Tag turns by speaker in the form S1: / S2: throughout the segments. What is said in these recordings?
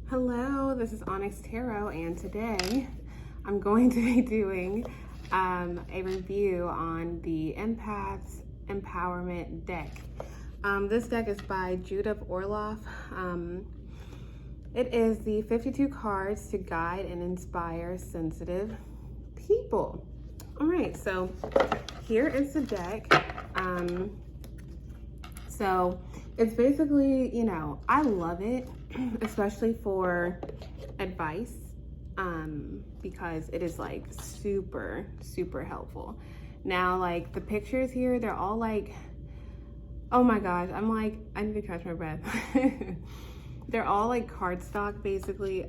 S1: Hello, this is Onyx Tarot, and today I'm going to be doing a review on the Empath's Empowerment deck. This deck is by Judith Orloff. It is the 52 cards to guide and inspire sensitive people. All right, so here is the deck. So it's basically, you know, I love it, especially for advice, because it is like super helpful. Now, like the pictures here, they're all like, oh my gosh, I'm like, I need to catch my breath. They're all like cardstock, basically.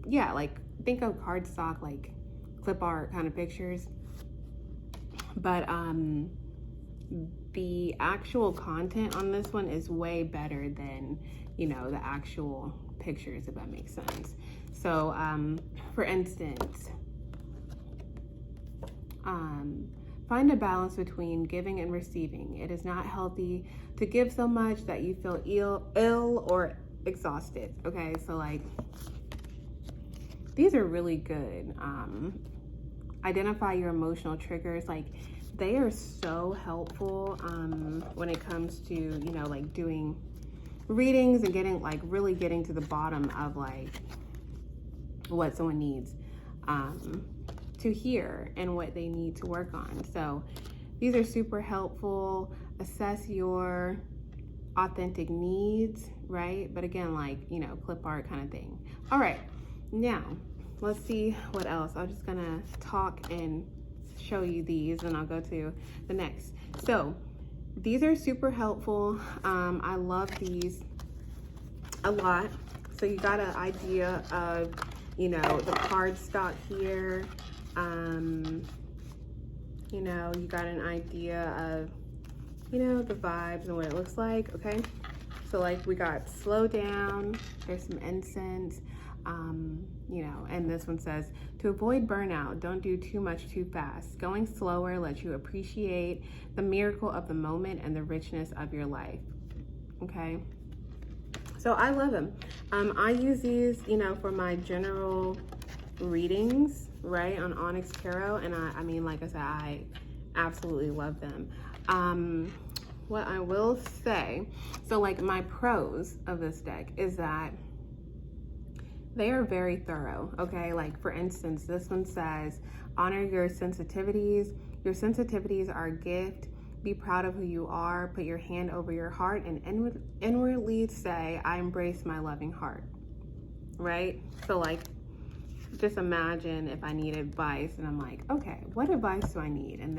S1: Yeah, like think of cardstock, like clip art kind of pictures. But the actual content on this one is way better than, you know, the actual pictures, if that makes sense. So for instance, find a balance between giving and receiving. It is not healthy to give so much that you feel ill or exhausted. Okay, so like these are really good. Identify your emotional triggers. Like they are so helpful when it comes to, you know, like doing readings and getting like really getting to the bottom of like what someone needs to hear and what they need to work on. So these are super helpful. Assess your authentic needs, right? But again, like, you know, clip art kind of thing. All right, now let's see what else. I'm just gonna talk and show you these and I'll go to the next. So these are super helpful. I love these a lot. So you got an idea of, you know, the cardstock here. You know, you got an idea of, you know, the vibes and what it looks like, okay? So like we got slow down, there's some incense, you know, and this one says, to avoid burnout, don't do too much too fast. Going slower lets you appreciate the miracle of the moment and the richness of your life, okay? So I love them. I use these, you know, for my general readings, right, on Onyx Tarot, and I mean, like I said, I absolutely love them. What I will say, so like my pros of this deck is that they are very thorough, okay? Like for instance, this one says, honor your sensitivities. Your sensitivities are a gift. Be proud of who you are. Put your hand over your heart and inwardly say, I embrace my loving heart, right? So like, just imagine if I need advice and I'm like, okay, what advice do I need? And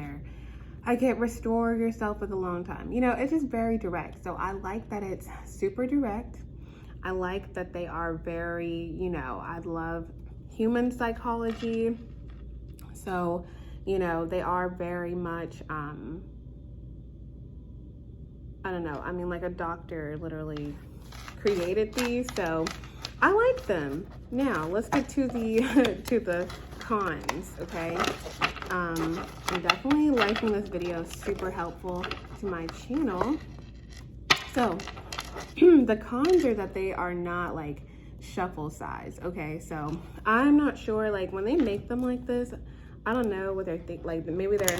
S1: I get restore yourself with alone time. You know, it's just very direct. So I like that it's super direct. I like that they are very, you know, I love human psychology. So, you know, they are very much, I don't know. I mean, like a doctor literally created these. So I like them. Now let's get to the, to the cons, okay? I'm definitely liking this video, super helpful to my channel. So the cons are that they are not like shuffle size, okay? So I'm not sure, like when they make them like this, I don't know what they're thinking, like maybe they're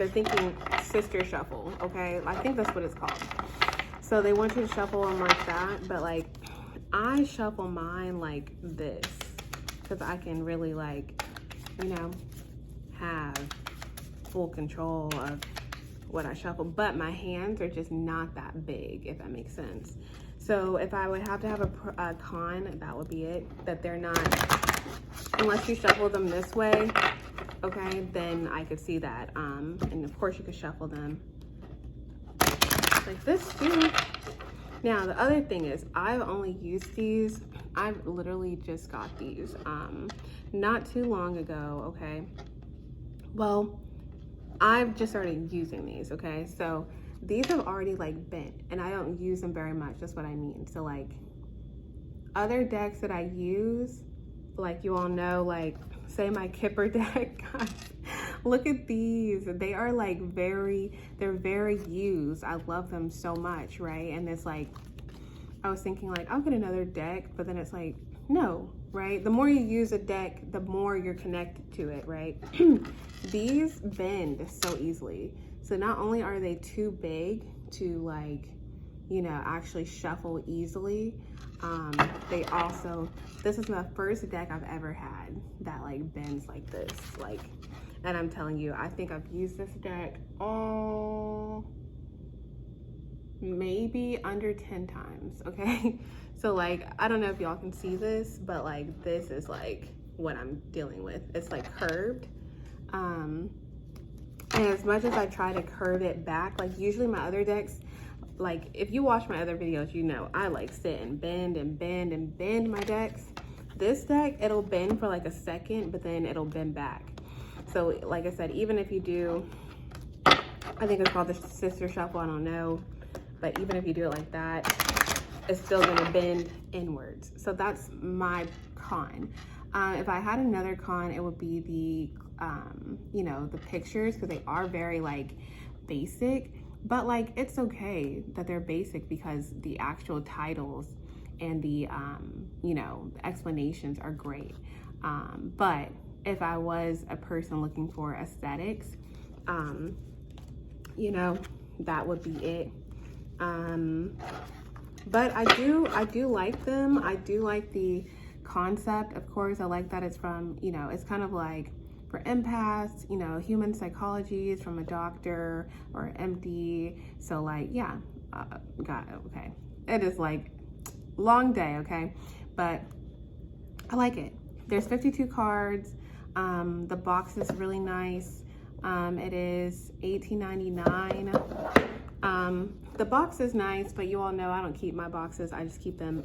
S1: thinking sister shuffle, okay? I think that's what it's called. So they want you to shuffle them like that, but like I shuffle mine like this because I can really like, you know, have full control of what I shuffle, but my hands are just not that big, if that makes sense. So if I would have to have a con, that would be it, that they're not, unless you shuffle them this way, okay, then I could see that. And of course you could shuffle them like this too. Now, the other thing is I've only used these, I've literally just got these not too long ago, okay? Well, I've just started using these, okay? So these have already like bent and I don't use them very much, that's what I mean. So like other decks that I use, like you all know, like say my Kipper deck, guys, look at these. They are like they're very used. I love them so much, right? And it's like I was thinking like, I'll get another deck, but then it's like, no, right? The more you use a deck, the more you're connected to it, right? These bend so easily. So not only are they too big to like, you know, actually shuffle easily, they also, this is the first deck I've ever had that like bends like this, like, and I'm telling you, I think I've used this deck maybe under 10 times, okay? So like, I don't know if y'all can see this, but like, this is like what I'm dealing with. It's like curved. And as much as I try to curve it back, like usually my other decks, like if you watch my other videos, you know, I like sit and bend and bend and bend my decks. This deck, it'll bend for like a second, but then it'll bend back. So like I said, even if you do, I think it's called the sister shuffle, I don't know. But even if you do it like that, it's still gonna bend inwards. So that's my con. If I had another con, it would be the, you know, the pictures, because they are very like basic, but like it's okay that they're basic because the actual titles and the, you know, the explanations are great. But if I was a person looking for aesthetics, you know, that would be it. But I do like them. I do like the concept. Of course, I like that it's from, you know, it's kind of like for empaths, you know, human psychology is from a doctor or MD. So like, yeah, got it, okay. It is like long day, okay? But I like it. There's 52 cards. The box is really nice. It is $18.99. The box is nice, but you all know I don't keep my boxes. I just keep them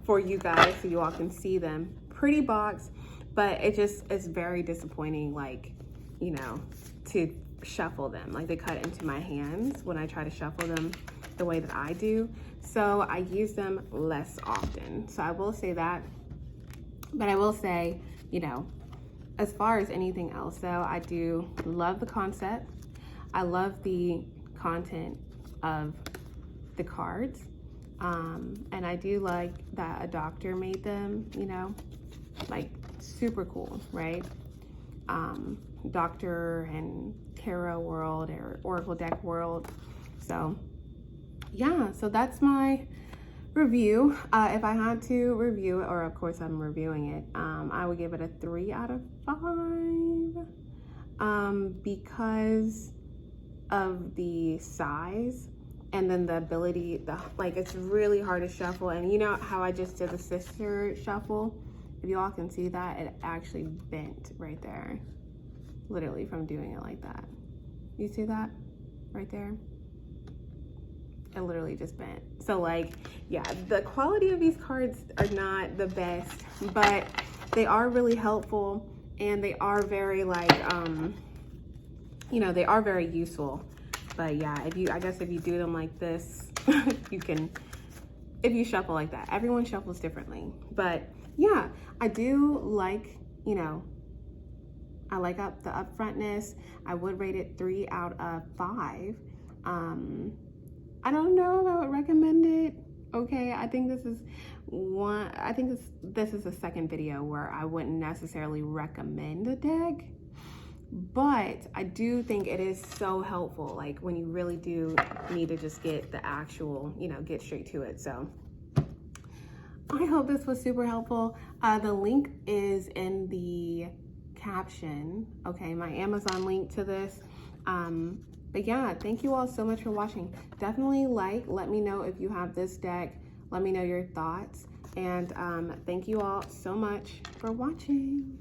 S1: for you guys so you all can see them. Pretty box, but it just is very disappointing, like, you know, to shuffle them. Like they cut into my hands when I try to shuffle them the way that I do. So I use them less often. So I will say that, but I will say, you know, as far as anything else though, I do love the concept. I love the content of the cards. And I do like that a doctor made them, you know, like super cool, right? Doctor and tarot world or oracle deck world. So yeah, so that's my review. If I had to review it, or of course I'm reviewing it, I would give it a 3 out of 5 because of the size and then the ability, like it's really hard to shuffle. And you know how I just did the sister shuffle? If you all can see that, it actually bent right there, literally from doing it like that. You see that right there? It literally just bent. So like, yeah, the quality of these cards are not the best, but they are really helpful and they are very like, you know, they are very useful. But yeah, I guess if you do them like this, you can, if you shuffle like that, everyone shuffles differently. But yeah, I do like, you know, I like the upfrontness. I would rate it 3 out of 5. I don't know if I would recommend it. Okay, I think this is this is the second video where I wouldn't necessarily recommend a deck, but I do think it is so helpful, like when you really do need to just get the actual, you know, get straight to it. So I hope this was super helpful. The link is in the caption, okay, my Amazon link to this. But yeah, thank you all so much for watching. Definitely let me know if you have this deck. Let me know your thoughts. And thank you all so much for watching.